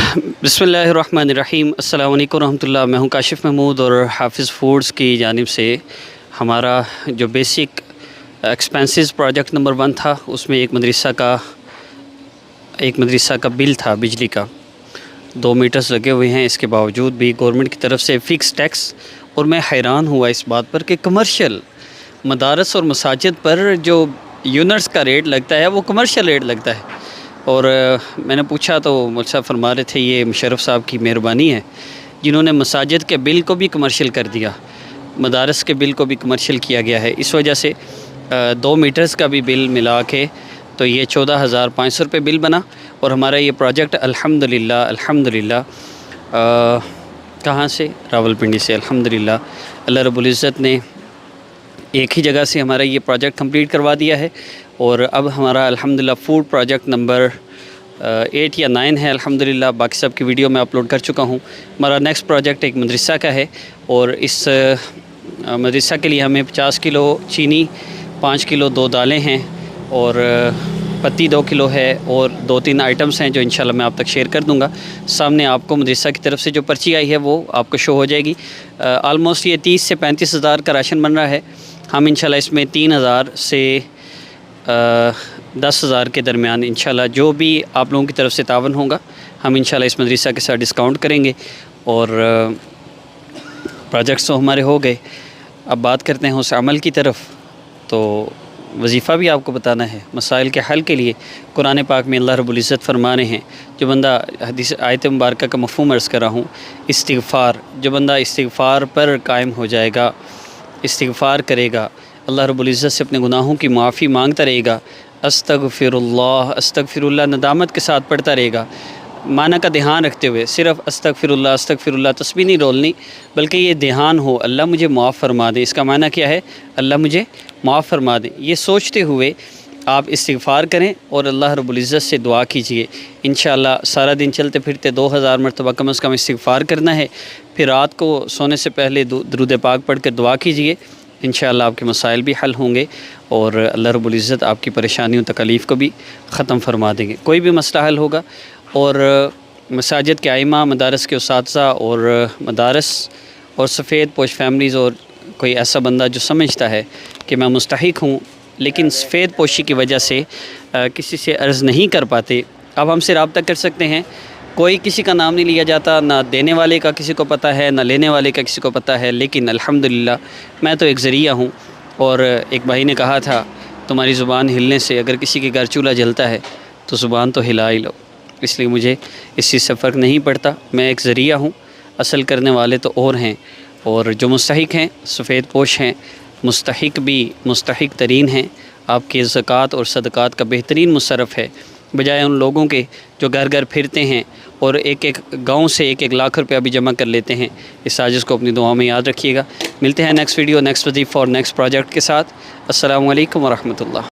बिस्मिल्लाहिर्रहमानिर्रहीम। अस्सलाम वालेकुम रहमतुल्लाह। मैं हूं काशिफ़ महमूद और हाफिज़ फूड्स की जानिब से हमारा जो बेसिक एक्सपेंसेस प्रोजेक्ट नंबर 1 था, उसमें एक मदरसा का बिल था बिजली का। 2 मीटर्स लगे हुए हैं, इसके बावजूद भी गवर्नमेंट की तरफ से फ़िक्स टैक्स। और मैं हैरान हुआ इस बात पर कि कमर्शियल मदारस और मसाजिद पर जो यूनिट्स का रेट लगता है वो कमर्शियल रेट लगता है। और मैंने पूछा तो मुझसे फरमा रहे थे ये मुशर्रफ साहब की मेहरबानी है जिन्होंने मसाजिद के बिल को भी कमर्शियल कर दिया, मदारस के बिल को भी कमर्शियल किया गया है। इस वजह से 2 मीटर्स का भी बिल मिला के तो ये 14,500 रुपये बिल बना। और हमारा ये प्रोजेक्ट अल्हम्दुलिल्लाह कहाँ से, रावलपिंडी से अल्हम्दुलिल्लाह अल्लाह रब्बुल इज़्ज़त ने एक ही जगह से हमारा ये प्रोजेक्ट कंप्लीट करवा दिया है। और अब हमारा अल्हम्दुलिल्लाह फूड प्रोजेक्ट नंबर 8 या 9 है अल्हम्दुलिल्लाह। बाकी सब की वीडियो मैं अपलोड कर चुका हूँ। हमारा नेक्स्ट प्रोजेक्ट एक मदरसा का है और इस मदरसा के लिए हमें 50 किलो चीनी, 5 किलो 2 दालें हैं और पत्ती 2 किलो है और 2-3 आइटम्स हैं जो इंशाल्लाह मैं आप तक शेयर कर दूंगा। सामने आपको मदरसा की तरफ से जो पर्ची आई है वो आपको शो हो जाएगी। आलमोस्ट ये 30 से 35 हज़ार का राशन बन रहा है। हम इंशाल्लाह इसमें 3,000 से 10,000 के दरमियान इंशाल्लाह जो भी आप लोगों की तरफ से तावन होगा हम इंशाल्लाह इस मदरसा के साथ डिस्काउंट करेंगे। और प्रोजेक्ट्स तो हमारे हो गए, अब बात करते हैं उस अमल की तरफ। तो वजीफ़ा भी आपको बताना है। मसाइल के हल के लिए कुरान पाक में अल्लाह रब्बुल इज़्ज़त फरमा रहे हैं, जो बंदा हदीस आयत मुबारक का मफ़हूम अर्ज़ कर रहा हूँ, इस्तिग़फ़ार, जो बंदा इस्तिग़फ़ार पर कायम हो जाएगा, इस्तिग़फ़ार करेगा, अल्लाह रब्बुल इज़्ज़त से अपने गुनाहों की माफ़ी मांगता रहेगा, अस्तग़फ़िरुल्लाह अस्तग़फ़िरुल्लाह नदामत के साथ पढ़ता रहेगा, माना का ध्यान रखते हुए, सिर्फ़ अस्तग़फ़िरुल्लाह तस्बीह नहीं रोलनी, बल्कि ये ध्यान हो अल्लाह मुझे माफ़ फरमा दे। इसका माना क्या है? अल्लाह मुझे माफ़ फरमा दे। ये सोचते हुए आप इस्तिग़फ़ार करें और अल्लाह रब्बुल इज़्ज़त से दुआ कीजिए। इंशाअल्लाह सारा दिन चलते फिरते 2000 मरतबा कम से कम इस्तिग़फ़ार करना है। फिर रात को सोने से पहले दुरूद पाक पढ़ कर दुआ कीजिए। इंशाअल्लाह आपके मसाइल भी हल होंगे और अल्लाह रब्बुल इज़्ज़त आपकी परेशानियों तकलीफ़ को भी ख़त्म फरमा देंगे। कोई भी मसला हल होगा। और मसाजिद के आइमा, मदारस के उस्ताज़ा और मदारस और सफ़ेद पोश फैमिलीज़ और कोई ऐसा बंदा जो समझता है कि मैं मुस्तहिक हूँ लेकिन सफ़ेद पोशी की वजह से किसी से अर्ज़ नहीं कर पाते, अब हमसे रब्ता कर सकते हैं। कोई किसी का नाम नहीं लिया जाता, ना देने वाले का किसी को पता है, ना लेने वाले का किसी को पता है। लेकिन अल्हम्दुलिल्लाह मैं तो एक ज़रिया हूँ। और एक भाई ने कहा था, तुम्हारी ज़ुबान हिलने से अगर किसी के घर चूल्हा जलता है तो ज़ुबान तो हिला ही लो। इसलिए मुझे इस चीज़ से फ़र्क नहीं पड़ता, मैं एक ज़रिया हूँ, असल करने वाले तो और हैं। और जो मुस्तहिक हैं, सफ़ेद पोश हैं, मुस्तहिक भी मुस्तहिक तरीन हैं। आपके ज़कात और सदक़ात का बेहतरीन मुसरफ़ है, बजाय उन लोगों के जो घर घर फिरते हैं और एक गांव से 1-1 लाख रुपया भी जमा कर लेते हैं। इस साजिश को अपनी दुआ में याद रखिएगा। मिलते हैं नेक्स्ट वीडियो, नेक्स्ट वजीफ़ा और नेक्स्ट प्रोजेक्ट के साथ। अस्सलामु अलैकुम व रहमतुल्लाह।